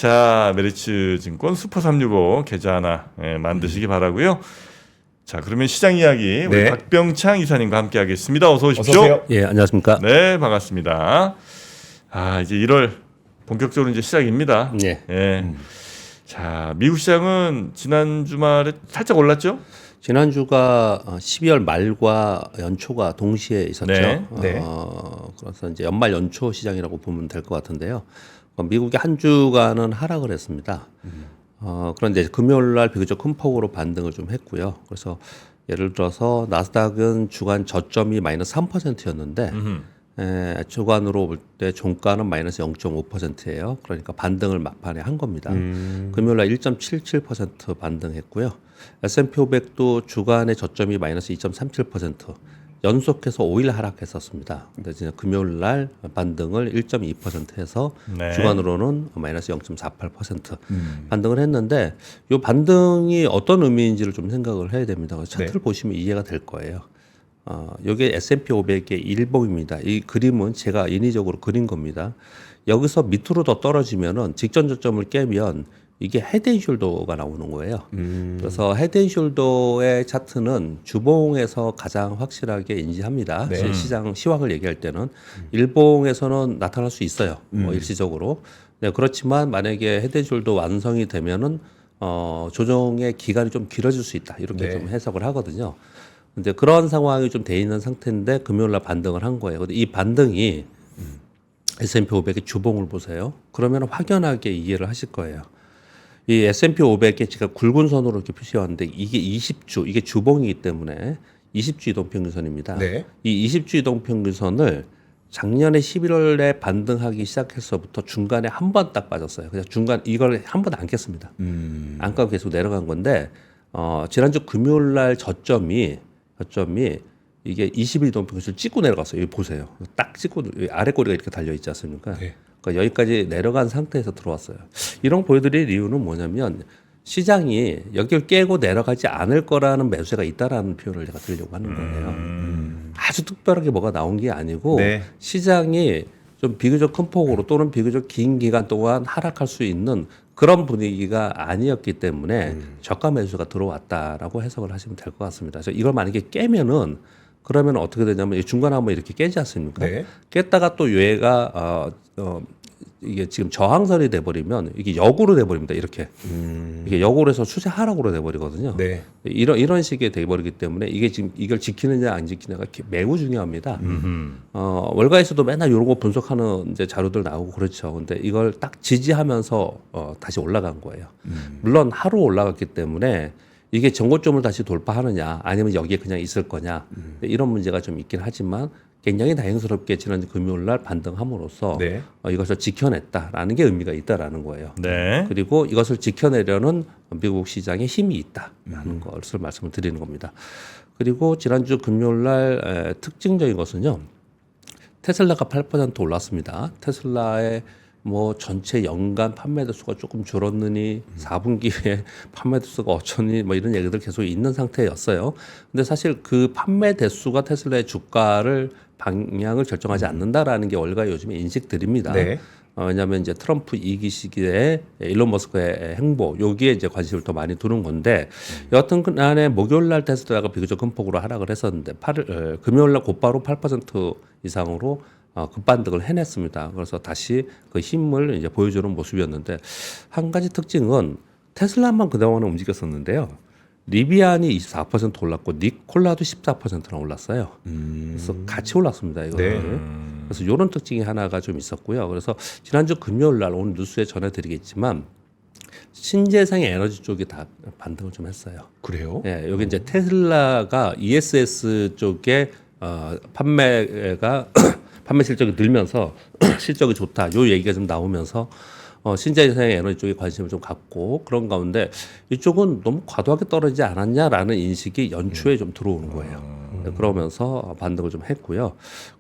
자, 메리츠 증권 슈퍼 365 계좌 하나 만드시기 바라고요. 자, 그러면 시장 이야기 우리 네. 박병창 이사님과 함께 하겠습니다. 어서 오십시오. 어서 오세요. 예, 안녕하십니까? 네, 반갑습니다. 아, 이제 1월 본격적으로 이제 시작입니다. 예. 예. 자, 미국 시장은 지난 주말에 살짝 올랐죠? 지난주가 12월 말과 연초가 동시에 있었죠. 네, 네. 그래서 이제 연말 연초 시장이라고 보면 될 것 같은데요. 미국이 한 주간은 하락을 했습니다. 그런데 금요일 날 비교적 큰 폭으로 반등을 좀 했고요. 그래서 예를 들어서 나스닥은 주간 저점이 마이너스 3%였는데 주간으로 볼 때 종가는 마이너스 0.5%예요. 그러니까 반등을 막판에 한 겁니다. 금요일 날 1.77% 반등했고요. S&P 500도 주간의 저점이 마이너스 2.37% 연속해서 5일 하락했었습니다. 근데 이제 금요일 날 반등을 1.2% 해서 네. 주간으로는 마이너스 0.48% 반등을 했는데 이 반등이 어떤 의미인지를 좀 생각을 해야 됩니다. 그래서 차트를 보시면 이해가 될 거예요. 이게 S&P 500의 일봉입니다. 이 그림은 제가 인위적으로 그린 겁니다. 여기서 밑으로 더 떨어지면은 직전 저점을 깨면 이게 헤드앤숄더가 나오는 거예요. 그래서 헤드앤숄더의 차트는 주봉에서 가장 확실하게 인지합니다. 네. 시장 시황을 얘기할 때는 일봉에서는 나타날 수 있어요. 일시적으로. 네, 그렇지만 만약에 헤드앤숄더 완성이 되면은 조정의 기간이 좀 길어질 수 있다. 이렇게 네. 좀 해석을 하거든요. 근데 그런 상황이 좀 돼 있는 상태인데 금요일 날 반등을 한 거예요. 근데 이 반등이 S&P 500의 주봉을 보세요. 그러면 확연하게 이해를 하실 거예요. 이 S&P 500에 제가 굵은 선으로 이렇게 표시해왔는데 이게 20주, 이게 주봉이기 때문에 20주 이동평균선입니다. 네. 이 20주 이동평균선을 작년에 11월에 반등하기 시작해서부터 중간에 한 번 딱 빠졌어요. 그냥 중간 이걸 한 번 안 깼습니다. 안 까고 계속 내려간 건데 지난주 금요일 날 저점이 이게 20일 이동평균선을 찍고 내려갔어요. 여기 보세요. 딱 찍고 아래 꼬리가 이렇게 달려 있지 않습니까? 네. 그러니까 여기까지 내려간 상태에서 들어왔어요. 이런 거 보여드릴 이유는 뭐냐면 시장이 여기를 깨고 내려가지 않을 거라는 매수세가 있다라는 표현을 제가 드리려고 하는 거예요. 아주 특별하게 뭐가 나온 게 아니고 네. 시장이 좀 비교적 큰 폭으로 또는 비교적 긴 기간 동안 하락할 수 있는 그런 분위기가 아니었기 때문에 저가 매수가 들어왔다라고 해석을 하시면 될 것 같습니다. 그래서 이걸 만약에 깨면은 그러면 어떻게 되냐면 중간에 한번 이렇게 깨지 않습니까? 네. 깼다가 또 얘가 이게 지금 저항선이 돼버리면 이게 역으로 돼버립니다. 이렇게 이게 역으로 해서 추세 하락으로 돼버리거든요. 네. 이런 식의 돼버리기 때문에 이게 지금 이걸 지키느냐 안 지키느냐가 매우 중요합니다. 월가에서도 맨날 이런 거 분석하는 이제 자료들 나오고 그렇죠. 근데 이걸 딱 지지하면서 다시 올라간 거예요. 물론 하루 올라갔기 때문에 이게 전고점을 다시 돌파하느냐 아니면 여기에 그냥 있을 거냐 이런 문제가 좀 있긴 하지만 굉장히 다행스럽게 지난 금요일 날 반등함으로써 네. 이것을 지켜냈다라는 게 의미가 있다라는 거예요. 네. 그리고 이것을 지켜내려는 미국 시장의 힘이 있다라는 것을 말씀을 드리는 겁니다. 그리고 지난주 금요일 날 특징적인 것은요. 테슬라가 8% 올랐습니다. 테슬라의 뭐 전체 연간 판매 대수가 조금 줄었느니 4분기에 판매 대수가 어쩌니 뭐 이런 얘기들 계속 있는 상태였어요. 근데 사실 그 판매 대수가 테슬라의 주가를 방향을 결정하지 않는다라는 게 월가의 요즘의 인식들입니다. 네. 왜냐하면 이제 트럼프 2기 시기에 일론 머스크의 행보 여기에 이제 관심을 더 많이 두는 건데 여하튼 그날에 목요일 날 테슬라가 비교적 큰 폭으로 하락을 했었는데 금요일 날 곧바로 8% 이상으로 급반등을 해냈습니다. 그래서 다시 그 힘을 이제 보여주는 모습이었는데 한 가지 특징은 테슬라만 그동안은 움직였었는데요. 리비안이 24% 올랐고 니콜라도 14%나 올랐어요. 그래서 같이 올랐습니다. 이거는. 네. 그래서 이런 특징이 하나가 좀 있었고요. 그래서 지난주 금요일 날 오늘 뉴스에 전해드리겠지만 신재생의 에너지 쪽이 다 반등을 좀 했어요. 그래요? 예, 여기 이제 테슬라가 ESS 쪽에 판매 실적이 늘면서 실적이 좋다. 요 얘기가 좀 나오면서 신재생 에너지 쪽에 관심을 좀 갖고 그런 가운데 이쪽은 너무 과도하게 떨어지지 않았냐라는 인식이 연초에 좀 들어오는 거예요. 그러면서 반등을 좀 했고요.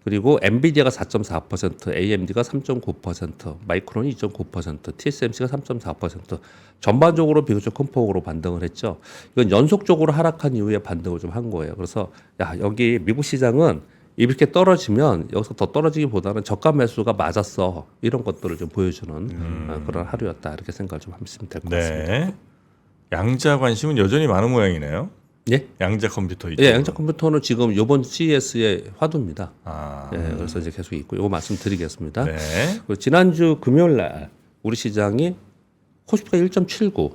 그리고 엔비디아가 4.4%, AMD가 3.9%, 마이크론이 2.9%, TSMC가 3.4% 전반적으로 비교적 큰 폭으로 반등을 했죠. 이건 연속적으로 하락한 이후에 반등을 좀 한 거예요. 그래서 여기 미국 시장은 이렇게 떨어지면 여기서 더 떨어지기보다는 저가 매수가 맞았어 이런 것들을 좀 보여주는 그런 하루였다 이렇게 생각을 좀 하시면 될 것 같습니다. 네. 양자 관심은 여전히 많은 모양이네요. 예? 양자 컴퓨터 이쪽. 예, 양자 컴퓨터는 지금 이번 CES의 화두입니다. 아. 예, 그래서 이제 계속 있고 이거 말씀드리겠습니다. 네. 그리고 지난주 금요일 날 우리 시장이 코스피가 1.79,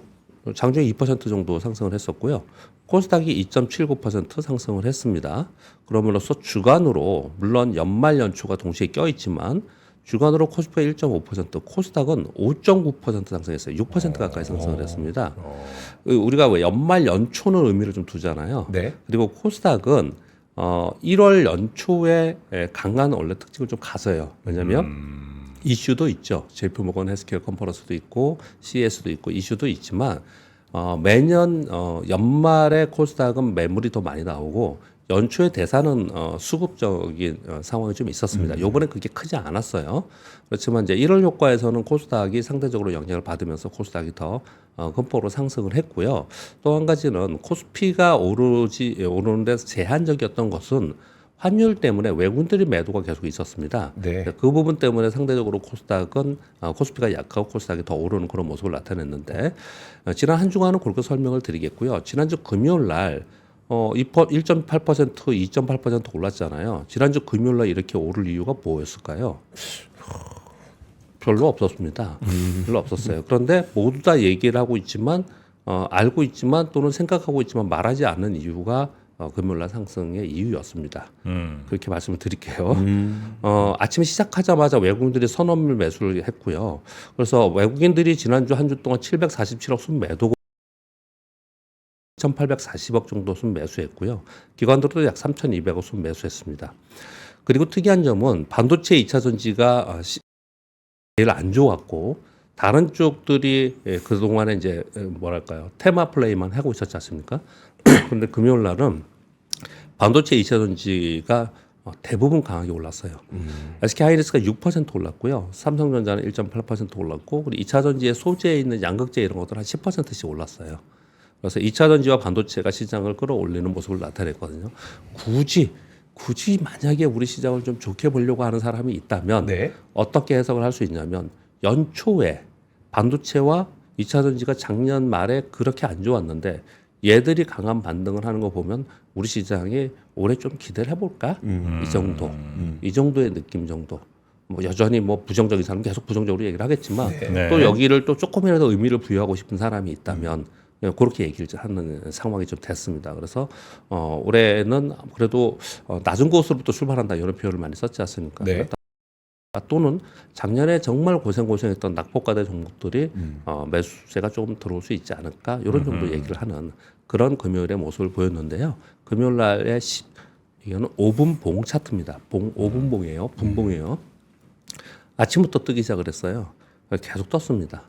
장중에 2% 정도 상승을 했었고요. 코스닥이 2.79% 상승을 했습니다. 그럼으로써 주간으로 물론 연말 연초가 동시에 껴있지만 주간으로 코스피가 1.5%, 코스닥은 5.9% 상승했어요. 6% 가까이 상승을 했습니다. 우리가 왜 연말 연초는 의미를 좀 두잖아요. 네. 그리고 코스닥은 1월 연초에 강한 원래 특징을 좀 가져요. 왜냐하면 이슈도 있죠. JP모건 헬스케어 컨퍼런스도 있고 CES도 있고 이슈도 있지만 매년 연말에 코스닥은 매물이 더 많이 나오고 연초에 대사는 수급적인 상황이 좀 있었습니다. 요번에 그게 크지 않았어요. 그렇지만 이제 1월 효과에서는 코스닥이 상대적으로 영향을 받으면서 코스닥이 더 큰 폭으로 상승을 했고요. 또 한 가지는 코스피가 오르는데 제한적이었던 것은 환율 때문에 외국인들이 매도가 계속 있었습니다. 네. 그 부분 때문에 상대적으로 코스닥은 코스피가 약하고 코스닥이 더 오르는 그런 모습을 나타냈는데 지난 한 주간은 그렇게 설명을 드리겠고요. 지난주 금요일 날 1.8%, 2.8% 올랐잖아요. 지난주 금요일 날 이렇게 오를 이유가 뭐였을까요? 별로 없었습니다. 별로 없었어요. 그런데 모두 다 얘기를 하고 있지만 알고 있지만 또는 생각하고 있지만 말하지 않는 이유가 금요일날 상승의 이유였습니다. 그렇게 말씀을 드릴게요. 아침에 시작하자마자 외국인들이 선언물 매수를 했고요. 그래서 외국인들이 지난주 한 주 동안 747억 순매도고 1,840억 정도 순매수했고요. 기관들도 약 3,200억 순매수했습니다. 그리고 특이한 점은 반도체 2차 전지가 제일 안 좋았고 다른 쪽들이 그동안에 이제 뭐랄까요 테마 플레이만 하고 있었지 않습니까? 그런데 금요일 날은 반도체 2차 전지가 대부분 강하게 올랐어요. SK하이닉스가 6% 올랐고요. 삼성전자는 1.8% 올랐고 그리고 2차 전지의 소재에 있는 양극재 이런 것들 한 10%씩 올랐어요. 그래서 2차 전지와 반도체가 시장을 끌어올리는 모습을 나타냈거든요. 굳이 만약에 우리 시장을 좀 좋게 보려고 하는 사람이 있다면 네. 어떻게 해석을 할 수 있냐면 연초에 반도체와 2차 전지가 작년 말에 그렇게 안 좋았는데 얘들이 강한 반등을 하는 거 보면 우리 시장이 올해 좀 기대를 해볼까? 이 정도, 이 정도의 느낌 정도. 뭐 여전히 뭐 부정적인 사람은 계속 부정적으로 얘기를 하겠지만 네. 또 여기를 또 조금이라도 의미를 부여하고 싶은 사람이 있다면 그렇게 얘기를 하는 상황이 좀 됐습니다. 그래서 올해는 그래도 낮은 곳으로부터 출발한다 이런 표현을 많이 썼지 않습니까? 네. 또는 작년에 정말 고생했던 낙폭과대 종목들이 매수세가 조금 들어올 수 있지 않을까 이런 정도 얘기를 하는 그런 금요일의 모습을 보였는데요. 금요일 날에 이거는 5분 봉 차트입니다. 5분 봉이에요. 분봉이에요. 아침부터 뜨기 시작을 했어요. 계속 떴습니다.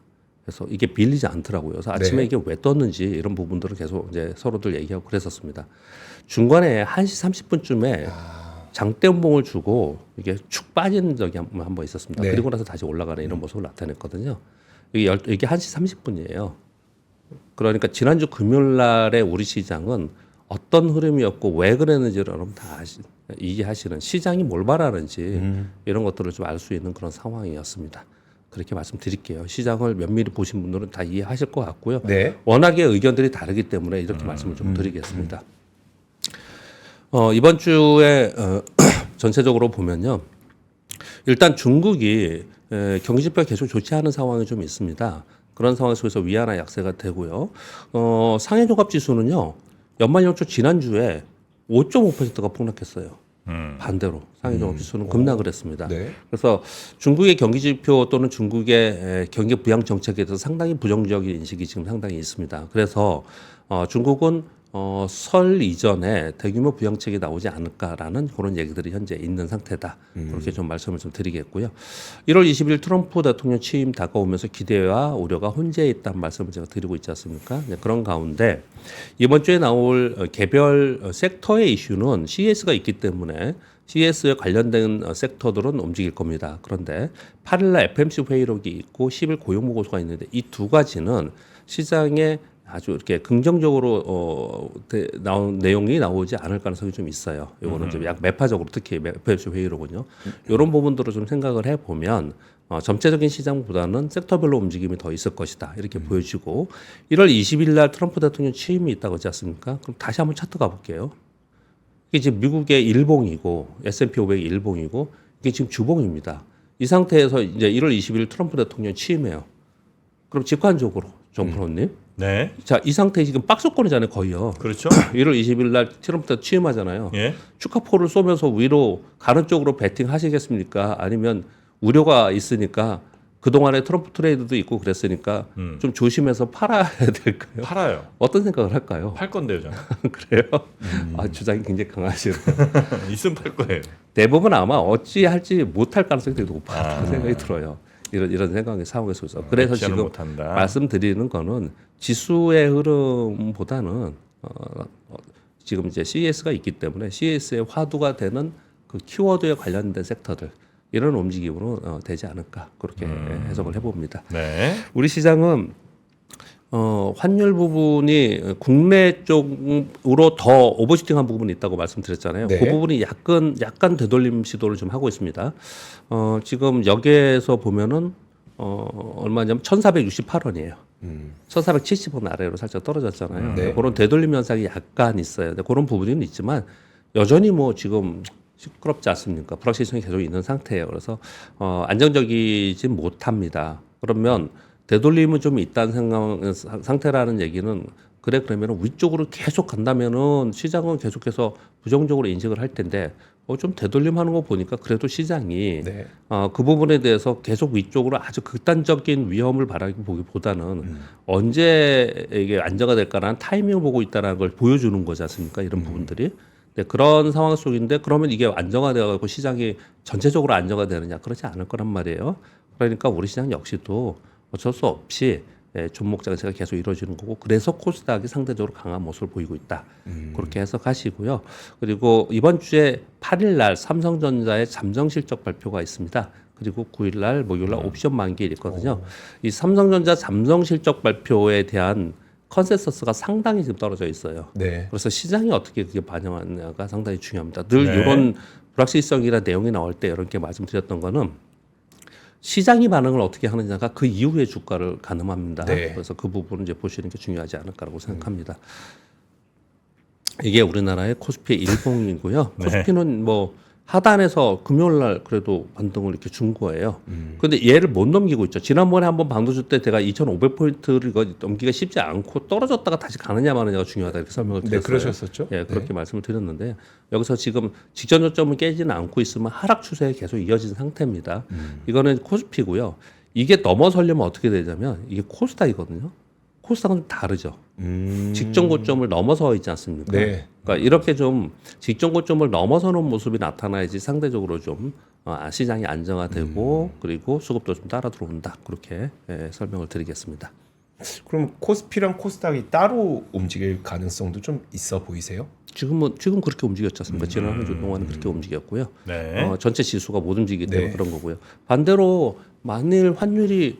그래서 이게 밀리지 않더라고요. 그래서 아침에 네. 이게 왜 떴는지 이런 부분들을 계속 이제 서로들 얘기하고 그랬었습니다. 중간에 1시 30분쯤에 장대음봉을 주고 이게 축 빠지는 적이 한 번 있었습니다. 네. 그리고 나서 다시 올라가는 이런 모습을 나타냈거든요. 이게 1시 30분이에요. 그러니까 지난주 금요일 날에 우리 시장은 어떤 흐름이었고 왜 그랬는지를 여러분 다 이해하시는 시장이 뭘 바라는지 이런 것들을 좀 알 수 있는 그런 상황이었습니다. 그렇게 말씀드릴게요. 시장을 면밀히 보신 분들은 다 이해하실 것 같고요. 네. 워낙에 의견들이 다르기 때문에 이렇게 말씀을 좀 드리겠습니다. 이번 주에 전체적으로 보면요. 일단 중국이 경기지표가 계속 좋지 않은 상황이 좀 있습니다. 그런 상황 속에서 위안화 약세가 되고요. 상해종합지수는요. 연말연초 지난주에 5.5%가 폭락했어요. 반대로 상해종합지수는 급락을 했습니다. 네. 그래서 중국의 경기지표 또는 중국의 경기 부양 정책에 대해서 상당히 부정적인 인식이 지금 상당히 있습니다. 그래서 중국은 설 이전에 대규모 부양책이 나오지 않을까라는 그런 얘기들이 현재 있는 상태다. 그렇게 좀 말씀을 좀 드리겠고요. 1월 20일 트럼프 대통령 취임 다가오면서 기대와 우려가 혼재해 있다는 말씀을 제가 드리고 있지 않습니까? 네, 그런 가운데 이번 주에 나올 개별 섹터의 이슈는 CES가 있기 때문에 CES에 관련된 섹터들은 움직일 겁니다. 그런데 8일날 FMC 회의록이 있고 10일 고용보고서가 있는데 이 두 가지는 시장의 아주 이렇게 긍정적으로 나온 내용이 나오지 않을 가능성이 좀 있어요. 이거는 좀 약 매파적으로 특히 FOMC 회의로군요. 이런 부분들을 좀 생각을 해보면 전체적인 시장보다는 섹터별로 움직임이 더 있을 것이다 이렇게 보여지고 1월 20일 날 트럼프 대통령 취임이 있다고 하지 않습니까? 그럼 다시 한번 차트 가볼게요. 이게 지금 미국의 일봉이고 S&P 500이 일봉이고 이게 지금 주봉입니다. 이 상태에서 이제 1월 20일 트럼프 대통령 취임해요. 그럼 직관적으로 정프로님, 네. 자 이 상태 지금 박스권이잖아요 거의요. 그렇죠. 1월 20일 날 트럼프 대통령 취임하잖아요. 예. 축하포를 쏘면서 위로 가는 쪽으로 베팅 하시겠습니까? 아니면 우려가 있으니까 그동안에 트럼프 트레이드도 있고 그랬으니까 좀 조심해서 팔아야 될까요? 팔아요. 어떤 생각을 할까요? 팔 건데요, 저는. 그래요? 아, 주장이 굉장히 강하시네요. 있으면 팔 거예요. 대부분 아마 어찌 할지 못할 가능성이 되게 높다는 아. 생각이 들어요. 이런 생각이 상황에 있어서. 그래서 어찌하는 지금 못한다. 말씀드리는 거는 지수의 흐름보다는 지금 이제 CES가 있기 때문에 CES의 화두가 되는 그 키워드에 관련된 섹터들 이런 움직임으로 되지 않을까 그렇게 해석을 해봅니다. 네. 우리 시장은 환율 부분이 국내 쪽으로 더 오버슈팅한 부분이 있다고 말씀드렸잖아요. 네. 그 부분이 약간 되돌림 시도를 좀 하고 있습니다. 지금 여기에서 보면은 얼마냐면 1,468원이에요. 1,470원 아래로 살짝 떨어졌잖아요. 네. 그런 되돌림 현상이 약간 있어요. 그런 부분은 있지만 여전히 뭐 지금 시끄럽지 않습니까? 불확실성이 계속 있는 상태예요. 그래서 안정적이지 못합니다. 그러면 되돌림은 좀 있다는 상태라는 얘기는 그래 그러면 위쪽으로 계속 간다면은 시장은 계속해서 부정적으로 인식을 할 텐데 좀 되돌림하는 거 보니까 그래도 시장이 네. 그 부분에 대해서 계속 위쪽으로 아주 극단적인 위험을 바라보기보다는 언제 이게 안정화 될까라는 타이밍을 보고 있다는 걸 보여주는 거지 않습니까? 이런 부분들이. 네, 그런 상황 속인데 그러면 이게 안정화되어가지고 시장이 전체적으로 안정화되느냐 그렇지 않을 거란 말이에요. 그러니까 우리 시장 역시도 어쩔 수 없이 종목 장세가 계속 이루어지는 거고 그래서 코스닥이 상대적으로 강한 모습을 보이고 있다. 그렇게 해석하시고요. 그리고 이번 주에 8일 날 삼성전자의 잠정 실적 발표가 있습니다. 그리고 9일 날 목요일 날 옵션 만기일 있거든요. 이 삼성전자 잠정 실적 발표에 대한 컨센서스가 상당히 지금 떨어져 있어요. 네. 그래서 시장이 어떻게 그게 반영하느냐가 상당히 중요합니다. 늘 네. 이런 불확실성이나 내용이 나올 때 이렇게 말씀드렸던 거는 시장이 반응을 어떻게 하느냐가 그 이후의 주가를 가늠합니다. 네. 그래서 그 부분을 이제 보시는 게 중요하지 않을까라고 생각합니다. 이게 우리나라의 코스피 일봉이고요. 네. 코스피는 뭐 하단에서 금요일 날 그래도 반등을 이렇게 준 거예요. 근데 얘를 못 넘기고 있죠. 지난번에 한번 방도주 때 제가 2,500포인트를 이거 넘기가 쉽지 않고 떨어졌다가 다시 가느냐 마느냐가 중요하다 이렇게 설명을 네, 드렸어요. 그러셨었죠. 예, 그렇게 말씀을 드렸는데 여기서 지금 직전 저점을 깨지는 않고 있으면 하락 추세에 계속 이어진 상태입니다. 이거는 코스피고요. 이게 넘어서려면 어떻게 되냐면 이게 코스닥이거든요. 코스닥은 좀 다르죠. 직전 고점을 넘어서 있지 않습니까? 네. 그러니까 이렇게 좀 직전 고점을 넘어서는 모습이 나타나야지 상대적으로 좀 시장이 안정화되고 그리고 수급도 좀 따라 들어온다. 그렇게 설명을 드리겠습니다. 그럼 코스피랑 코스닥이 따로 움직일 가능성도 좀 있어 보이세요? 지금 그렇게 움직였지 않습니까? 지난 한 주 동안은 그렇게 움직였고요. 네. 전체 지수가 못 움직이기 때문에 네. 그런 거고요. 반대로 만일 환율이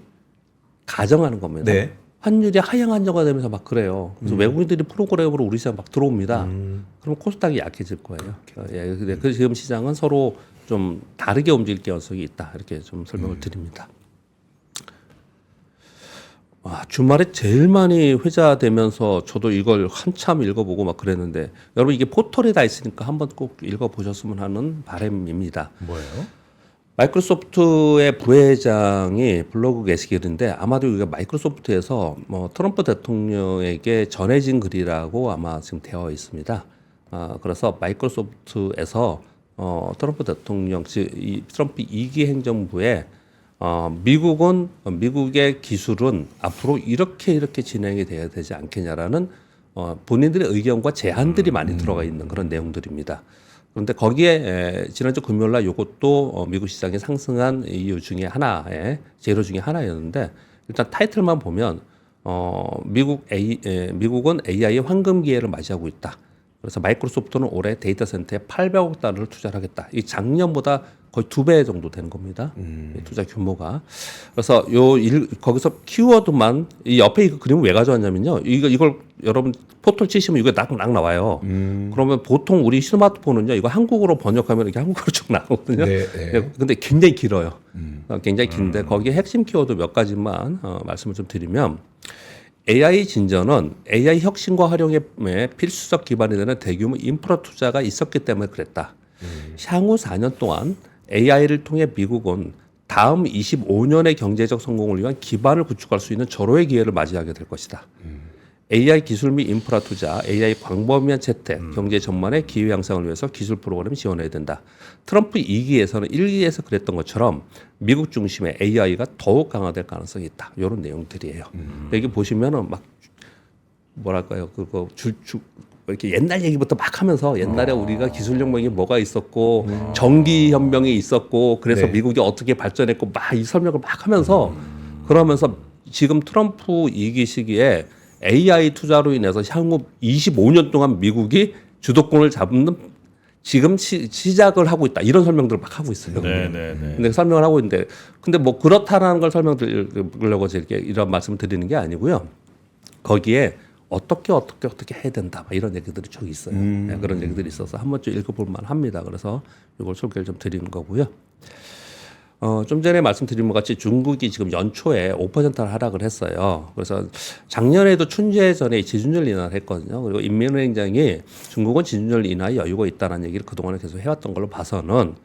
가정하는 겁니다. 네. 환율이 하향 안정화되면서 막 그래요. 그래서 외국인들이 프로그램으로 우리 시장 막 들어옵니다. 그럼 코스닥이 약해질 거예요. 예, 근데 그 지금 시장은 서로 좀 다르게 움직일 가능성이 있다. 이렇게 좀 설명을 드립니다. 주말에 제일 많이 회자되면서 저도 이걸 한참 읽어보고 막 그랬는데 여러분 이게 포털에 다 있으니까 한번 꼭 읽어보셨으면 하는 바람입니다. 뭐예요? 마이크로소프트의 부회장이 블로그 게시글인데 아마도 이게 마이크로소프트에서 뭐 트럼프 대통령에게 전해진 글이라고 아마 지금 되어 있습니다. 그래서 마이크로소프트에서 트럼프 대통령, 즉 이 트럼프 2기 행정부에 미국은 미국의 기술은 앞으로 이렇게 진행이 돼야 되지 않겠냐라는 본인들의 의견과 제안들이 많이 들어가 있는 그런 내용들입니다. 그런데 거기에 지난주 금요일 날 이것도 미국 시장이 상승한 이유 중에 하나의 재료 중에 하나였는데 일단 타이틀만 보면 미국은 AI 황금 기회를 맞이하고 있다. 그래서 마이크로소프트는 올해 데이터 센터에 800억 달러를 투자를 하겠다. 이 작년보다 거의 2배 정도 되는 겁니다. 이 투자 규모가. 그래서 거기서 키워드만 이 옆에 이 그림을 왜 가져왔냐면요. 이걸 여러분 포털 치시면 이거 딱 나와요. 그러면 보통 우리 스마트폰은요. 이거 한국어로 번역하면 이렇게 한국어로 쭉 나오거든요. 네, 네. 근데 굉장히 길어요. 굉장히 긴데 거기에 핵심 키워드 몇 가지만 말씀을 좀 드리면 AI 진전은 AI 혁신과 활용에 필수적 기반이 되는 대규모 인프라 투자가 있었기 때문에 그랬다. 향후 4년 동안 AI를 통해 미국은 다음 25년의 경제적 성공을 위한 기반을 구축할 수 있는 절호의 기회를 맞이하게 될 것이다. AI 기술 및 인프라 투자, AI 광범위한 채택, 경제 전반의 기회 향상을 위해서 기술 프로그램을 지원해야 된다. 트럼프 2기에서는 1기에서 그랬던 것처럼 미국 중심의 AI가 더욱 강화될 가능성이 있다. 이런 내용들이에요. 여기 보시면은 막 뭐랄까요, 그거 이렇게 옛날 얘기부터 막 하면서 옛날에 우리가 기술 혁명이 뭐가 있었고 전기 혁명이 있었고 그래서 네. 미국이 어떻게 발전했고 막 이 설명을 막 하면서 그러면서 지금 트럼프 2기 시기에 AI 투자로 인해서 향후 25년 동안 미국이 주도권을 잡는 지금 시작을 하고 있다. 이런 설명들을 막 하고 있어요. 네네네. 근데 설명을 하고 있는데 근데 뭐 그렇다라는 걸 설명드리려고 이렇게 이런 말씀을 드리는 게 아니고요. 거기에 어떻게 해야 된다. 막 이런 얘기들이 쭉 있어요. 네, 그런 얘기들이 있어서 한 번쯤 읽어볼 만합니다. 그래서 이걸 소개를 좀 드리는 거고요. 좀 전에 말씀드린 것 같이 중국이 지금 연초에 5%를 하락을 했어요. 그래서 작년에도 춘제 전에 지준율 인하를 했거든요. 그리고 인민은행장이 중국은 지준율 인하에 여유가 있다는 얘기를 그동안에 계속 해왔던 걸로 봐서는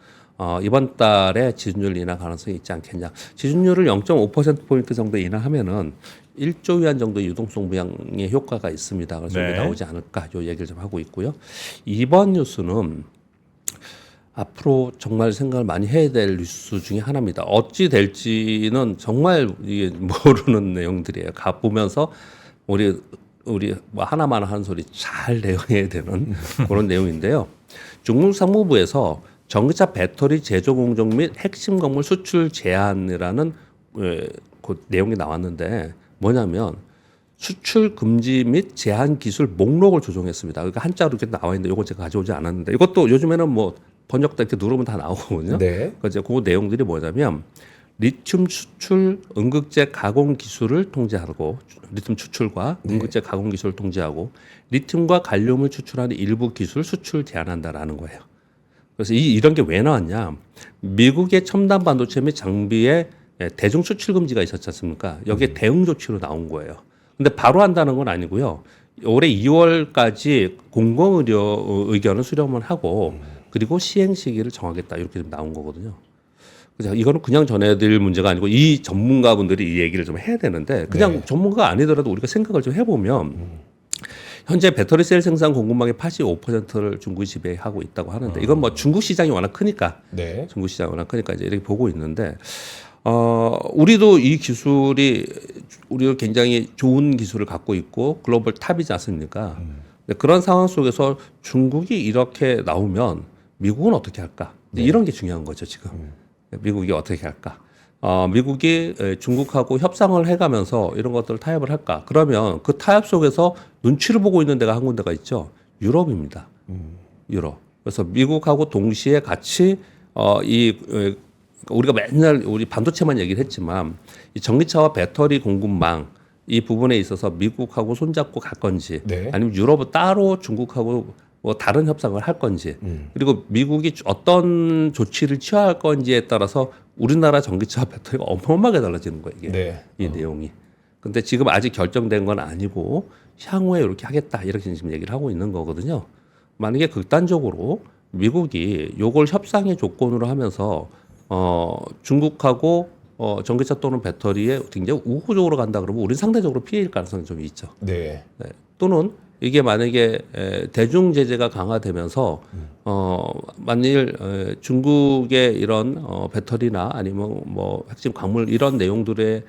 이번 달에 지준율 인하 가능성이 있지 않겠냐. 지준율을 0.5%포인트 정도 인하하면은 1조 위안 정도의 유동성 부양의 효과가 있습니다. 그래서 네. 이게 나오지 않을까 요 얘기를 좀 하고 있고요. 이번 뉴스는 앞으로 정말 생각을 많이 해야 될 뉴스 중에 하나입니다. 어찌 될지는 정말 이게 모르는 내용들이에요. 가 보면서 우리 뭐 하나만 하는 소리 잘 내용해야 되는 그런 내용인데요. 중국 상무부에서 전기차 배터리 제조 공정 및 핵심 건물 수출 제한이라는 그 내용이 나왔는데 뭐냐면 수출 금지 및 제한 기술 목록을 조정했습니다. 그러니까 한자로 이렇게 나와 있는데 이거 제가 가져오지 않았는데 이것도 요즘에는 뭐 번역도 이렇게 누르면 다 나오거든요. 네. 그래서 그 내용들이 뭐냐면 리튬 수출 응급제 가공 기술을 통제하고 리튬 추출과 응급제 가공 기술을 통제하고 리튬과 갈륨을 추출하는 일부 기술 수출 제한한다라는 거예요. 그래서 이런 게 왜 나왔냐? 미국의 첨단 반도체 및 장비의 대중 수출 금지가 있었지 않습니까? 여기에 대응 조치로 나온 거예요. 근데 바로 한다는 건 아니고요. 올해 2월까지 공공 의견을 수렴을 하고 그리고 시행 시기를 정하겠다 이렇게 좀 나온 거거든요. 그래서 이거는 그냥 전해드릴 문제가 아니고 이 전문가분들이 이 얘기를 좀 해야 되는데 그냥 전문가가 아니더라도 우리가 생각을 좀 해보면 현재 배터리 셀 생산 공급망의 85%를 중국이 지배하고 있다고 하는데 이건 뭐 중국 시장이 워낙 크니까 네. 중국 시장이 워낙 크니까 이제 이렇게 보고 있는데 우리도 이 기술이 우리도 굉장히 좋은 기술을 갖고 있고 글로벌 탑이지 않습니까? 근데 그런 상황 속에서 중국이 이렇게 나오면 미국은 어떻게 할까? 이런 게 중요한 거죠 지금. 미국이 어떻게 할까? 미국이 중국하고 협상을 해가면서 이런 것들을 타협을 할까? 그러면 그 타협 속에서 눈치를 보고 있는 데가 한 군데가 있죠. 유럽입니다. 유럽. 그래서 미국하고 동시에 같이 우리가 맨날 우리 반도체만 얘기를 했지만 이 전기차와 배터리 공급망 이 부분에 있어서 미국하고 손잡고 갈 건지 아니면 유럽은 따로 중국하고 뭐 다른 협상을 할 건지 그리고 미국이 어떤 조치를 취할 건지에 따라서 우리나라 전기차 배터리가 어마어마하게 달라지는 거예요. 이게 이 내용이. 근데 지금 아직 결정된 건 아니고 향후에 이렇게 하겠다 이렇게 지금 얘기를 하고 있는 거거든요. 만약에 극단적으로 미국이 요걸 협상의 조건으로 하면서 중국하고 전기차 또는 배터리에 굉장히 우호적으로 간다 그러면 우리는 상대적으로 피해일 가능성이 좀 있죠. 네. 또는 이게 만약에 대중 제재가 강화되면서 만일 중국의 이런 배터리나 아니면 뭐 핵심 광물 이런 내용들에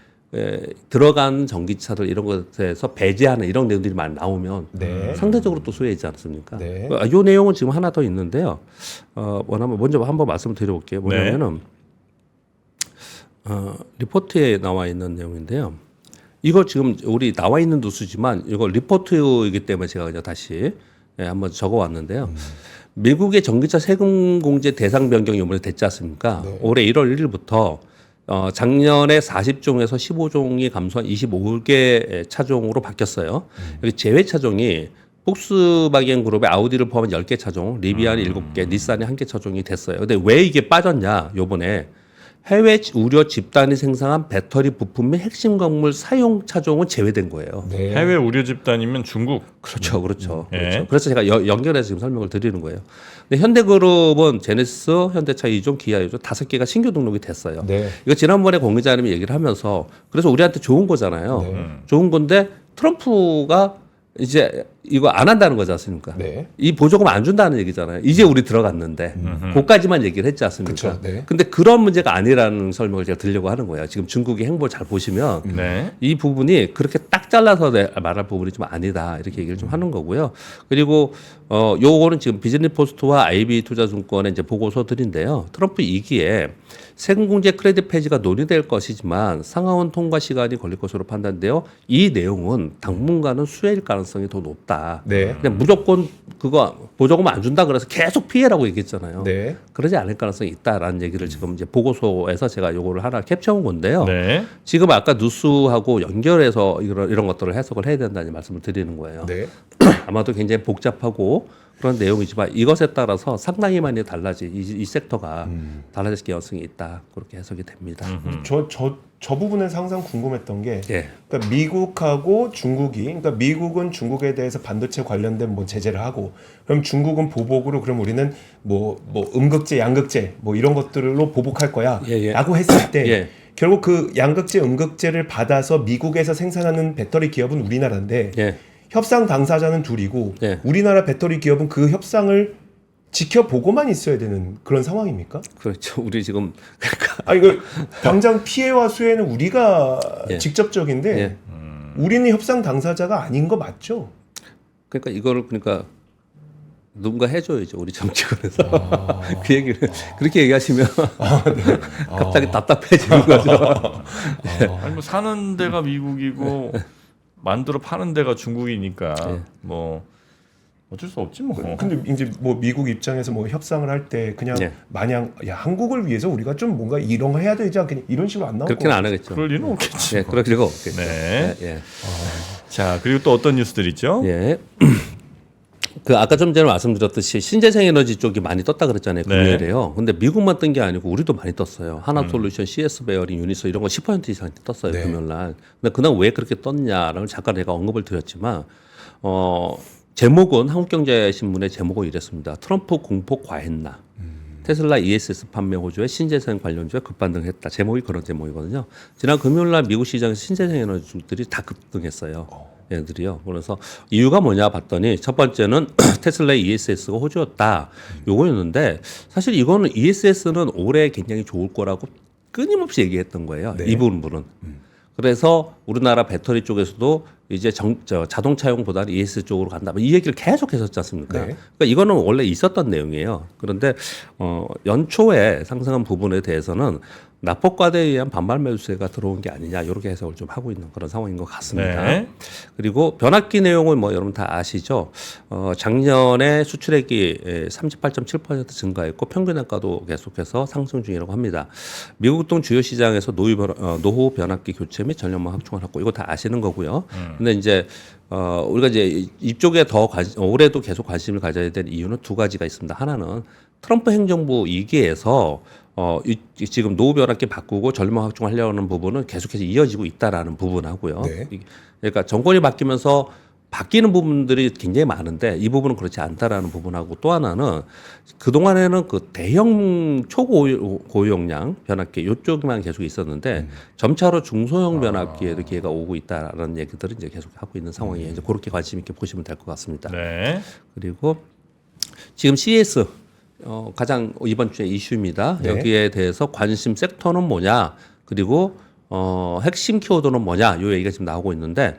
들어간 전기차들 이런 것에서 배제하는 이런 내용들이 많이 나오면 상대적으로 또 수혜이지 않습니까? 이 내용은 지금 하나 더 있는데요. 원하면 먼저 한번 말씀을 드려볼게요. 뭐냐면은 리포트에 나와 있는 내용인데요. 이거 지금 우리 나와 있는 뉴스지만 이거 리포트이기 때문에 제가 그냥 다시 예, 한번 적어왔는데요. 미국의 전기차 세금 공제 대상 변경이 이번에 됐지 않습니까? 네. 올해 1월 1일부터 작년에 40종에서 15종이 감소한 25개 차종으로 바뀌었어요. 여기 제외 차종이 폭스바겐 그룹의 아우디를 포함한 10개 차종, 리비안이 7개, 닛산이 1개 차종이 됐어요. 근데 왜 이게 빠졌냐? 요번에 해외 우려 집단이 생산한 배터리 부품 및 핵심 광물 사용 차종은 제외된 거예요. 네. 해외 우려 집단이면 중국. 그렇죠, 그렇죠. 예. 그렇죠. 그래서 제가 연결해서 지금 설명을 드리는 거예요. 근데 현대그룹은 제네시스, 현대차 2종, 기아 2종 5개가 신규 등록이 됐어요. 네. 이거 지난번에 공 기자님이 얘기를 하면서 그래서 우리한테 좋은 거잖아요. 네. 좋은 건데 트럼프가 이제 이거 안 한다는 거지 않습니까? 네. 이 보조금 안 준다는 얘기잖아요. 이제 우리 들어갔는데 그까지만 얘기를 했지 않습니까? 그쵸, 네. 근데 그런 문제가 아니라는 설명을 제가 드리려고 하는 거예요. 지금 중국의 행보를 잘 보시면 네. 이 부분이 그렇게 딱 잘라서 말할 부분이 좀 아니다 이렇게 얘기를 좀 하는 거고요. 그리고 요거는 지금 비즈니스 포스트와 IB 투자증권의 이제 보고서들인데요. 트럼프 2기에 세금 공제 크레딧 폐지가 논의될 것이지만 상하원 통과 시간이 걸릴 것으로 판단되어 이 내용은 당분간은 수혜일 가능성이 더 높다. 네. 그냥 무조건 그거 보조금 안 준다 그래서 계속 피해라고 얘기했잖아요. 네. 그러지 않을 가능성이 있다라는 얘기를 지금 이제 보고서에서 제가 요거를 하나 캡처한 건데요. 네. 지금 아까 뉴스하고 연결해서 이런 것들을 해석을 해야 된다는 말씀을 드리는 거예요. 네. 아마도 굉장히 복잡하고 그런 내용이지만 이것에 따라서 상당히 많이 이 섹터가 달라질 가능성이 있다. 그렇게 해석이 됩니다. 저 부분에서 항상 궁금했던 게 예. 그러니까 미국하고 중국이 그러니까 미국은 중국에 대해서 반도체 관련된 뭐 제재를 하고 그럼 중국은 보복으로 그럼 우리는 뭐 음극재, 양극재 뭐 이런 것들로 보복할 거야라고 예, 예. 했을 때 예. 결국 그 양극재, 음극재를 받아서 미국에서 생산하는 배터리 기업은 우리나라인데 예. 협상 당사자는 둘이고 예. 우리나라 배터리 기업은 그 협상을 지켜보고만 있어야 되는 그런 상황입니까? 그렇죠. 우리 지금 그러니까 아 이거 당장 피해와 수혜는 우리가 예. 직접적인데 예. 우리는 협상 당사자가 아닌 거 맞죠? 그러니까 이거를 그러니까 누군가 해줘야죠. 우리 정치권에서 그 얘기를 그렇게 얘기하시면 갑자기 답답해지는 거죠. 아니 뭐 사는 데가 미국이고 만들어 파는 데가 중국이니까 예. 뭐 어쩔 수 없지 뭐. 근데 이제 뭐 미국 입장에서 뭐 협상을 할 때 그냥 예. 마냥 야 한국을 위해서 우리가 좀 뭔가 이런 거 해야 되지 않겠니 이런 식으로 안 나올 거 그렇게는 안 하겠죠. 그럴 리는 없겠지. 예, 그럴 리가 없겠죠. 네. 예, 예. 자 그리고 또 어떤 뉴스들 있죠? 예. 그 아까 좀 전에 말씀드렸듯이 신재생 에너지 쪽이 많이 떴다 그랬잖아요. 네. 금요일에요. 근데 미국만 뜬 게 아니고 우리도 많이 떴어요. 하나솔루션, CS 베어링, 유니소 이런 거 10% 이상 떴어요. 네. 금요일 날. 근데 그날 왜 그렇게 떴냐라는 잠깐 제가 언급을 드렸지만 제목은 한국경제신문의 제목은 이랬습니다. 트럼프 공포 과했나? 테슬라 ESS 판매 호조에 신재생 관련주에 급반등했다. 제목이 그런 제목이거든요. 지난 금요일 날 미국 시장에서 신재생 에너지주들이 다 급등했어요. 얘들이요. 그래서 이유가 뭐냐 봤더니 첫 번째는 테슬라의 ESS가 호조였다. 요거였는데 사실 이거는 ESS는 올해 굉장히 좋을 거라고 끊임없이 얘기했던 거예요. 네. 이 부분은. 그래서 우리나라 배터리 쪽에서도 이제 자동차용보다는 ES 쪽으로 간다. 이 얘기를 계속 했었지 않습니까? 네. 그러니까 이거는 원래 있었던 내용이에요. 그런데 연초에 상승한 부분에 대해서는 납법과대에 의한 반발 매수세가 들어온 게 아니냐 이렇게 해석을 좀 하고 있는 그런 상황인 것 같습니다. 네. 그리고 변압기 내용은 뭐 여러분 다 아시죠? 작년에 수출액이 38.7% 증가했고 평균 단가도 계속해서 상승 중이라고 합니다. 미국 등 주요 시장에서 노후 변압기 교체 및 전력망 확충을 했고 이거 다 아시는 거고요. 근데 이제 우리가 이제 이쪽에 더 올해도 계속 관심을 가져야 될 이유는 두 가지가 있습니다. 하나는 트럼프 행정부 2기에서 지금 노후 변압기 바꾸고 전력 확충하려는 부분은 계속해서 이어지고 있다라는 부분하고요. 네. 그러니까 정권이 바뀌면서 바뀌는 부분들이 굉장히 많은데 이 부분은 그렇지 않다라는 부분하고 또 하나는 그 동안에는 그 대형 초고용량 변압기 이쪽만 계속 있었는데 점차로 중소형 변압기에도 기회가 오고 있다라는 얘기들을 이제 계속 하고 있는 상황이에요. 이제 그렇게 관심 있게 보시면 될 것 같습니다. 네. 그리고 지금 CES 가장 이번 주에 이슈입니다. 네. 여기에 대해서 관심 섹터는 뭐냐, 그리고 핵심 키워드는 뭐냐, 요 얘기가 지금 나오고 있는데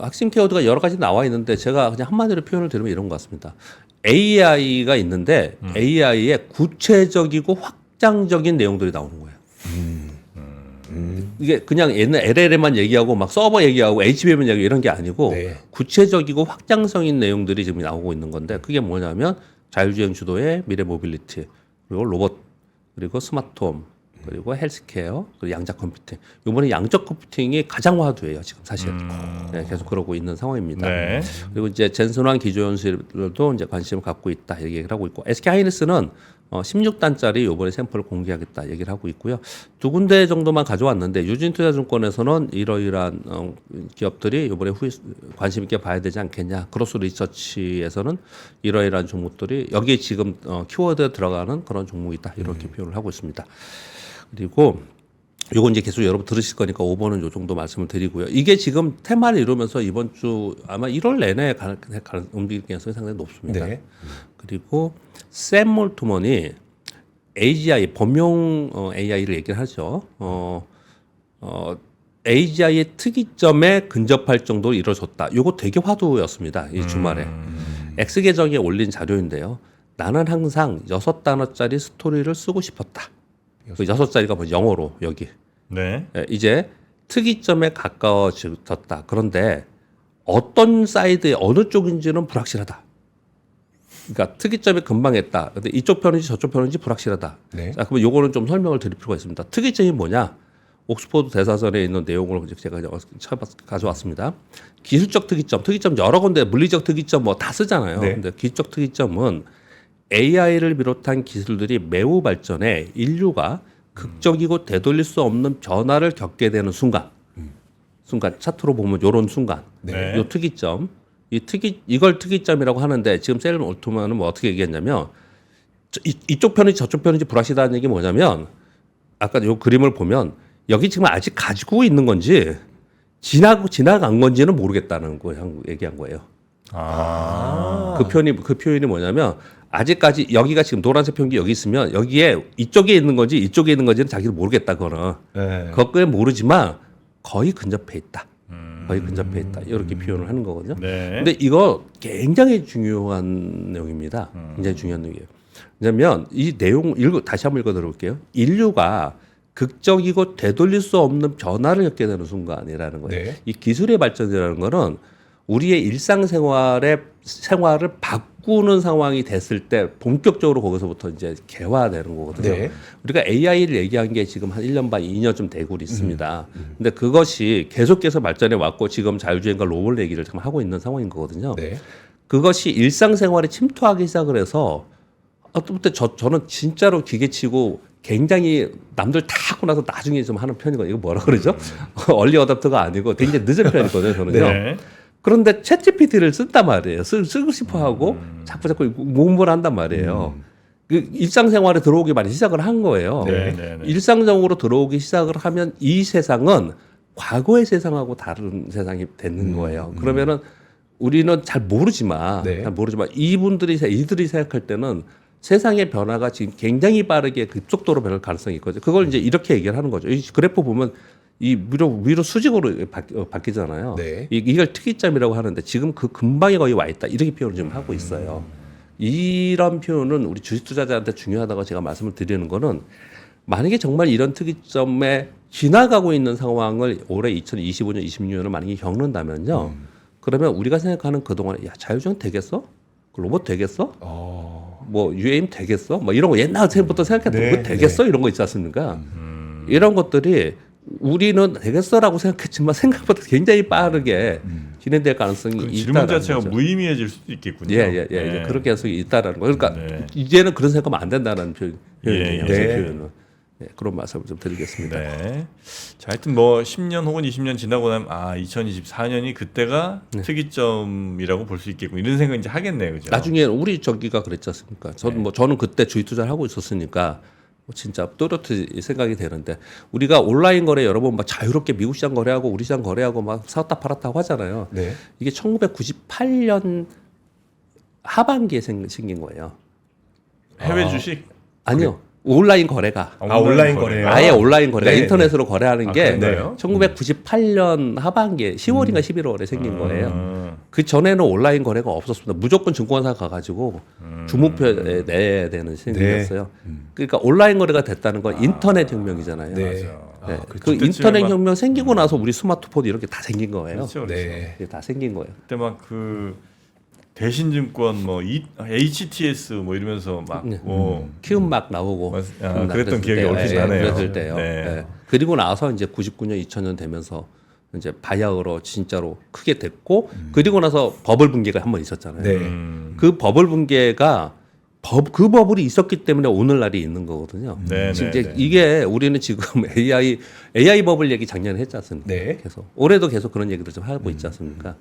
핵심 키워드가 여러 가지 나와 있는데 제가 그냥 한마디로 표현을 드리면 이런 것 같습니다. AI가 있는데 AI의 구체적이고 확장적인 내용들이 나오는 거예요. 이게 그냥 옛날 LLM만 얘기하고 막 서버 얘기하고 HBM만 얘기하고 이런 게 아니고 네. 구체적이고 확장성인 내용들이 지금 나오고 있는 건데 그게 뭐냐면 자율주행 주도의 미래 모빌리티 그리고 로봇 그리고 스마트홈 그리고 헬스케어 그리고 양자 컴퓨팅 이번에 양적 컴퓨팅이 가장 화두예요 지금 사실 네, 계속 그러고 있는 상황입니다. 네. 그리고 이제 젠슨왕 기조연설도 이제 관심을 갖고 있다 얘기를 하고 있고 SK 하이닉스는 16단짜리 이번에 샘플을 공개하겠다 얘기를 하고 있고요. 두 군데 정도만 가져왔는데 유진투자증권에서는 이러이러한 기업들이 이번에 관심 있게 봐야 되지 않겠냐. 크로스 리서치에서는 이러이러한 종목들이 여기에 지금 키워드에 들어가는 그런 종목이다 이렇게 표현을 하고 있습니다. 그리고 요건 이제 계속 여러분 들으실 거니까 5번은 요 정도 말씀을 드리고요. 이게 지금 테마를 이루면서 이번 주 아마 1월 내내 움직일 가능성이 상당히 높습니다. 네. 그리고 샘 몰트먼이 AGI 범용 AI를 얘기를 하죠. AGI의 특이점에 근접할 정도로 이루어졌다. 요거 되게 화두였습니다. 이 주말에. X 계정에 올린 자료인데요. 나는 항상 6단어짜리 스토리를 쓰고 싶었다. 그 6자리가 뭐 영어로 여기. 네. 이제 특이점에 가까워졌다. 그런데 어떤 사이드의 어느 쪽인지는 불확실하다. 그러니까 특이점이 금방 했다. 근데 이쪽 편인지 저쪽 편인지 불확실하다. 네. 자, 그러면 요거는 좀 설명을 드릴 필요가 있습니다. 특이점이 뭐냐? 옥스포드 대사전에 있는 내용을 제가 가져왔습니다. 기술적 특이점 여러 군데 물리적 특이점 뭐 다 쓰잖아요. 네. 근데 기술적 특이점은 AI를 비롯한 기술들이 매우 발전해 인류가 극적이고 되돌릴 수 없는 변화를 겪게 되는 순간 차트로 보면 요런 순간 네. 요 특이점 이걸 특이점이라고 하는데 지금 셀 올트만은 뭐 어떻게 얘기했냐면 이쪽 편인지 저쪽 편인지 불확실하다는 얘기 뭐냐면 아까 요 그림을 보면 여기 지금 아직 가지고 있는 건지 지나간 건지는 모르겠다는 거 얘기한 거예요. 그 표현이 뭐냐면 아직까지 여기가 지금 노란색 편기 여기 있으면 여기에 이쪽에 있는 건지 이쪽에 있는 건지는 자기도 모르겠다 그거는. 네. 그것까지 모르지만 거의 근접해 있다. 거의 근접해 있다. 이렇게 표현을 하는 거거든요. 네. 근데 이거 굉장히 중요한 내용입니다. 굉장히 중요한 내용이에요. 왜냐하면 이 내용 다시 한번 읽어 들어볼게요. 인류가 극적이고 되돌릴 수 없는 변화를 겪게 되는 순간이라는 거예요. 네. 이 기술의 발전이라는 거는 우리의 일상생활을 바꾸는 상황이 됐을 때 본격적으로 거기서부터 이제 개화되는 거거든요. 네. 우리가 AI를 얘기한 게 지금 한 1년 반, 2년쯤 되고 있습니다. 근데 그것이 계속해서 발전해 왔고 지금 자율주행과 로봇 얘기를 지금 하고 있는 상황인 거거든요. 네. 그것이 일상생활에 침투하기 시작을 해서 어떨 때 저는 진짜로 기계치고 굉장히 남들 다 하고 나서 나중에 좀 하는 편이거든요. 이거 뭐라 그러죠? 얼리 어답터가 아니고 굉장히 늦은 편이거든요. 저는요. 네. 그런데 챗GPT를 쓴단 말이에요. 쓰고 싶어 하고 자꾸 공부를 한단 말이에요. 그 일상생활에 들어오기 많이 시작을 한 거예요. 네, 네, 네. 일상적으로 들어오기 시작을 하면 이 세상은 과거의 세상하고 다른 세상이 되는 거예요. 그러면은 우리는 잘 모르지만 이들이 생각할 때는 세상의 변화가 지금 굉장히 빠르게 급속도로 변할 가능성이 있거든요. 그걸 이제 이렇게 얘기를 하는 거죠. 이 그래프 보면 이 위로 수직으로 바뀌잖아요. 네. 이걸 특이점이라고 하는데 지금 그 근방에 거의 와 있다. 이렇게 표현을 좀 하고 있어요. 이런 표현은 우리 주식 투자자한테 중요하다고 제가 말씀을 드리는 거는 만약에 정말 이런 특이점에 지나가고 있는 상황을 올해 2025년, 26년을 만약에 겪는다면요. 그러면 우리가 생각하는 그동안 야, 자율주행 되겠어? 로봇 되겠어? 뭐 UAM 되겠어? 뭐 이런 거 옛날부터 생각했던 네, 거 되겠어? 이런 거 있지 않습니까? 이런 것들이 우리는 되겠어라고 생각했지만 생각보다 굉장히 빠르게 진행될 가능성이 그 있다는 질문 자체가 거죠. 무의미해질 수도 있겠군요. 예. 네. 이제 그렇게 해서 있다라는 거. 그러니까 네. 이제는 그런 생각하면 안 된다는 표현이에요. 예. 제 표현은. 네, 그런 말씀을 좀 드리겠습니다. 네. 자, 하여튼 뭐 10년 혹은 20년 지나고 나면 2024년이 그때가 특이점이라고 볼 수 있겠고 이런 생각 이제 하겠네요, 그죠? 나중에 우리 저기가 그랬지 않습니까? 저는 그때 주식 투자를 하고 있었으니까 뭐 진짜 또렷이 생각이 되는데 우리가 온라인 거래 여러 번 막 자유롭게 미국 시장 거래하고 우리 시장 거래하고 막 사왔다 팔았다 하잖아요. 네. 이게 1998년 하반기에 생긴 거예요. 해외 주식 아니요. 온라인 거래가 온라인 거래요. 아예 온라인 거래가 네, 인터넷으로 거래하는 게 그런가요? 1998년 하반기에 10월인가 11월에 생긴 거예요. 그 전에는 온라인 거래가 없었습니다. 무조건 증권사 가가지고 주목표에 내야 되는 시행이었어요. 그러니까 온라인 거래가 됐다는 건 인터넷 혁명이잖아요. 네. 네. 그렇죠. 그 그때쯤에 인터넷 막- 혁명 생기고 나서 우리 스마트폰이 이렇게 다 생긴 거예요. 그렇죠, 그렇죠. 네. 이게 다 생긴 거예요. 그때 막 그 대신증권 뭐 HTS 뭐 이러면서 막 네. 뭐 키움 막 나오고 그랬던 기억이 얼핏 나네요. 그랬을 때요. 네. 예. 그리고 나서 이제 99년, 2000년 되면서 이제 바야흐로 진짜로 크게 됐고 그리고 나서 버블 붕괴가 한 번 있었잖아요. 네. 그 버블 붕괴가 그 버블이 있었기 때문에 오늘날이 있는 거거든요. 네, 지금 네, 이제 네. 이게 우리는 지금 AI 버블 얘기 작년에 했지 않습니까? 네. 계속 올해도 계속 그런 얘기들 좀 하고 있지 않습니까?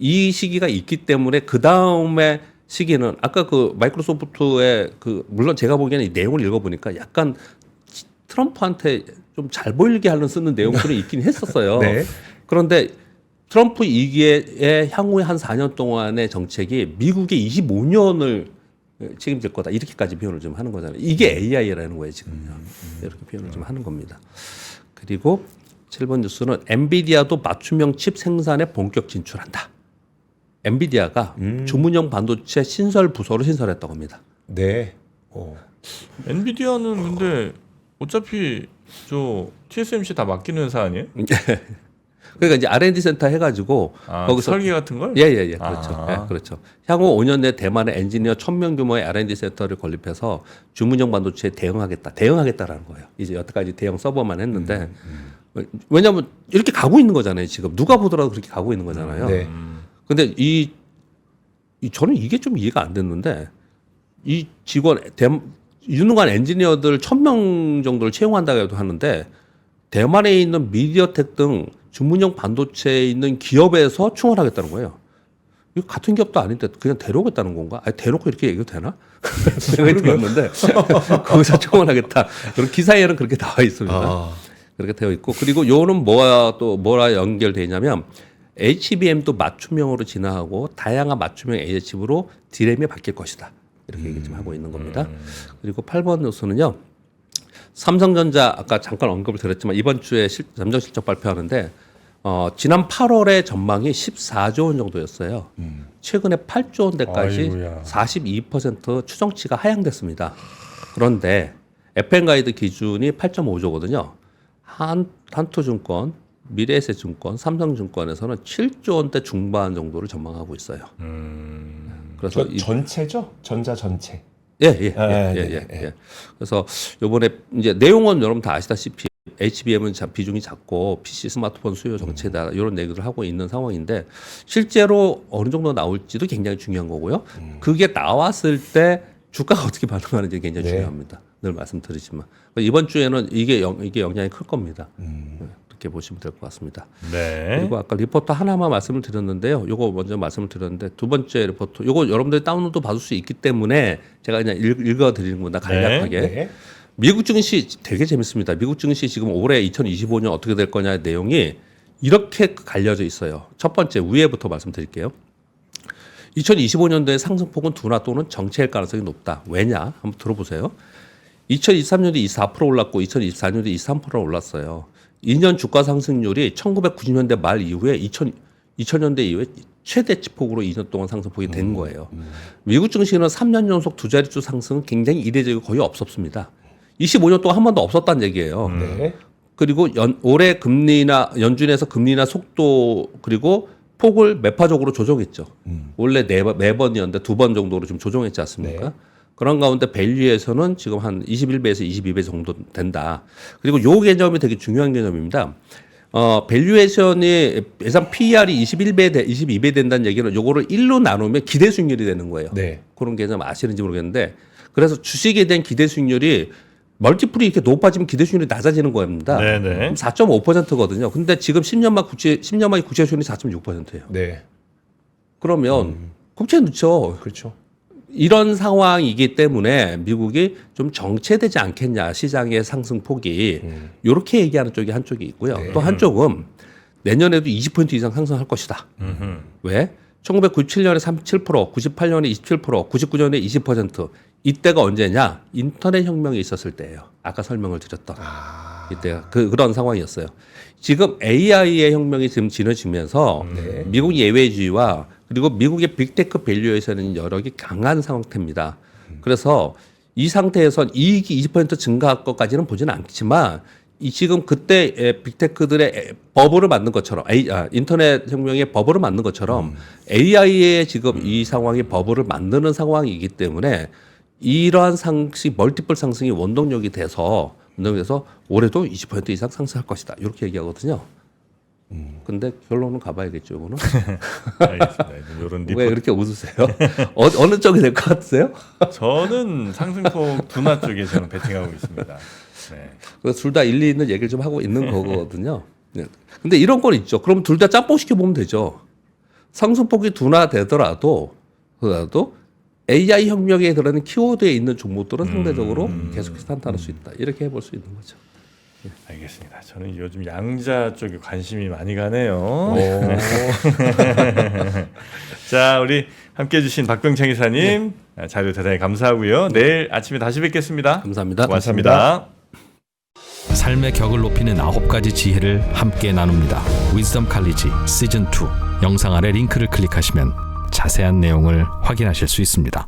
이 시기가 있기 때문에 그 다음에 시기는 아까 그 마이크로소프트의 그 물론 제가 보기에는 이 내용을 읽어보니까 약간 트럼프한테 좀 잘 보이게 하는 쓰는 내용들이 있긴 했었어요. 네. 그런데 트럼프 2기의 향후에 한 4년 동안의 정책이 미국의 25년을 책임질 거다 이렇게까지 표현을 좀 하는 거잖아요. 이게 AI라는 거예요 지금요. 이렇게 표현을 좀 하는 겁니다. 그리고 7번 뉴스는 엔비디아도 맞춤형 칩 생산에 본격 진출한다. 엔비디아가 주문형 반도체 신설 부서를 신설했다고 합니다. 네. 엔비디아는 근데 어차피 저 TSMC 다 맡기는 회사 아니에요? 그러니까 이제 R&D 센터 해가지고 거기서 설계 같은 걸? 예예예 그렇죠. 아. 예, 그렇죠. 향후 5년 내 대만의 엔지니어 1,000명 규모의 R&D 센터를 건립해서 주문형 반도체에 대응하겠다라는 거예요. 이제 여태까지 대형 서버만 했는데 왜냐하면 이렇게 가고 있는 거잖아요. 지금 누가 보더라도 그렇게 가고 있는 거잖아요. 네. 근데 저는 이게 좀 이해가 안 됐는데 이 유능한 엔지니어들 1,000명 정도를 채용한다고 하는데 대만에 있는 미디어텍 등 주문형 반도체에 있는 기업에서 충원하겠다는 거예요. 이거 같은 기업도 아닌데 그냥 데려오겠다는 건가? 아니, 대놓고 이렇게 얘기해도 되나? 생각이 들었는데 거기서 충원하겠다. 그런 기사에는 그렇게 나와 있습니다. 그렇게 되어 있고 그리고 요는 뭐라 연결되어 있냐면 HBM도 맞춤형으로 진화하고 다양한 맞춤형 AI 칩으로 D램이 바뀔 것이다. 이렇게 얘기 좀 하고 있는 겁니다. 그리고 8번 뉴스는요. 삼성전자 아까 잠깐 언급을 드렸지만 이번 주에 잠정 실적 발표하는데 지난 8월에 전망이 14조 원 정도였어요. 최근에 8조 원대까지 아이고야. 42% 추정치가 하향됐습니다. 그런데 FM 가이드 기준이 8.5조거든요. 한토증권, 미래에셋증권, 삼성증권에서는 7조 원대 중반 정도를 전망하고 있어요. 그래서 전체죠? 전자 전체. 예. 그래서 요번에 이제 내용은 여러분 다 아시다시피 HBM은 비중이 작고 PC 스마트폰 수요 정체다 이런 얘기를 하고 있는 상황인데 실제로 어느 정도 나올지도 굉장히 중요한 거고요. 그게 나왔을 때 주가가 어떻게 반응하는지 굉장히 중요합니다. 늘 말씀드리지만 이번 주에는 이게 영향이 클 겁니다. 그렇게 보시면 될 것 같습니다. 네. 그리고 아까 리포터 하나만 말씀을 드렸는데요. 요거 먼저 말씀을 드렸는데 두 번째 리포터 요거 여러분들이 다운로드 받을 수 있기 때문에 제가 그냥 읽어 드리는 겁니다. 간략하게. 네. 미국 증시 되게 재밌습니다. 미국 증시 지금 올해 2025년 어떻게 될 거냐 내용이 이렇게 갈려져 있어요. 첫 번째 위에부터 말씀드릴게요. 2025년도에 상승폭은 둔화 또는 정체일 가능성이 높다. 왜냐? 한번 들어보세요. 2023년도에 24% 올랐고 2024년도에 23% 올랐어요. 2년 주가 상승률이 1990년대 말 이후에 2000년대 이후에 최대치폭으로 2년 동안 상승폭이 된 거예요. 미국 증시는 3년 연속 두 자릿수 상승은 굉장히 이례적이고 거의 없었습니다. 25년 동안 한 번도 없었다는 얘기예요. 네. 그리고 올해 연준에서 금리나 속도 그리고 폭을 매파적으로 조정했죠. 원래 네 번이었는데 두 번 정도로 좀 조정했지 않습니까? 네. 그런 가운데 밸류에서는 지금 한 21배에서 22배 정도 된다. 그리고 요 개념이 되게 중요한 개념입니다. 밸류에이션이 예상 PER이 22배 된다는 얘기는 요거를 1로 나누면 기대 수익률이 되는 거예요. 네. 그런 개념 아시는지 모르겠는데 그래서 주식에 대한 기대 수익률이 멀티플이 이렇게 높아지면 기대 수익률이 낮아지는 겁니다. 네네. 4.5%거든요. 근데 지금 10년만 국채 수익률이 4.6%예요. 네. 그러면 국채 넣죠. 그렇죠. 이런 상황이기 때문에 미국이 좀 정체되지 않겠냐 시장의 상승폭이 이렇게 얘기하는 쪽이 한쪽이 있고요. 네. 또 한쪽은 내년에도 20% 이상 상승할 것이다. 왜? 1997년에 37%, 98년에 27%, 99년에 20%. 이때가 언제냐? 인터넷 혁명이 있었을 때예요. 아까 설명을 드렸던. 이때가 그런 상황이었어요. 지금 AI의 혁명이 지금 진행지면서 미국 예외주의와 그리고 미국의 빅테크 밸류에이션은 여력이 강한 상태입니다. 그래서 이 상태에선 이익이 20% 증가할 것까지는 보지는 않지만 지금 그때 빅테크들의 버블을 만든 것처럼 인터넷 혁명의 버블을 만든 것처럼 AI의 지금 이 상황이 버블을 만드는 상황이기 때문에 이러한 상승, 멀티플 상승이 원동력이 돼서 올해도 20% 이상 상승할 것이다. 이렇게 얘기하거든요. 근데 결론은 가봐야겠죠, 이거는. 알겠습니다. 이런 왜 그렇게 웃으세요? 어느 쪽이 될 것 같으세요? 저는 상승폭 둔화 쪽에 저는 베팅하고 있습니다. 네. 그래서 둘 다 일리 있는 얘기를 좀 하고 있는 거거든요. 네. 근데 이런 건 있죠. 그럼 둘 다 짬뽕 시켜보면 되죠. 상승폭이 둔화되더라도 AI 혁명에 들어가는 키워드에 있는 종목들은 상대적으로 계속해서 탄탄할 수 있다. 이렇게 해볼 수 있는 거죠. 알겠습니다. 저는 요즘 양자 쪽에 관심이 많이 가네요. 자, 우리 함께해 주신 박병창 이사님 자료 대단히 감사하고요. 내일 아침에 다시 뵙겠습니다. 감사합니다. 고맙습니다. 삶의 격을 높이는 9가지 지혜를 함께 나눕니다. 위즈덤 칼리지 시즌 2 영상 아래 링크를 클릭하시면 자세한 내용을 확인하실 수 있습니다.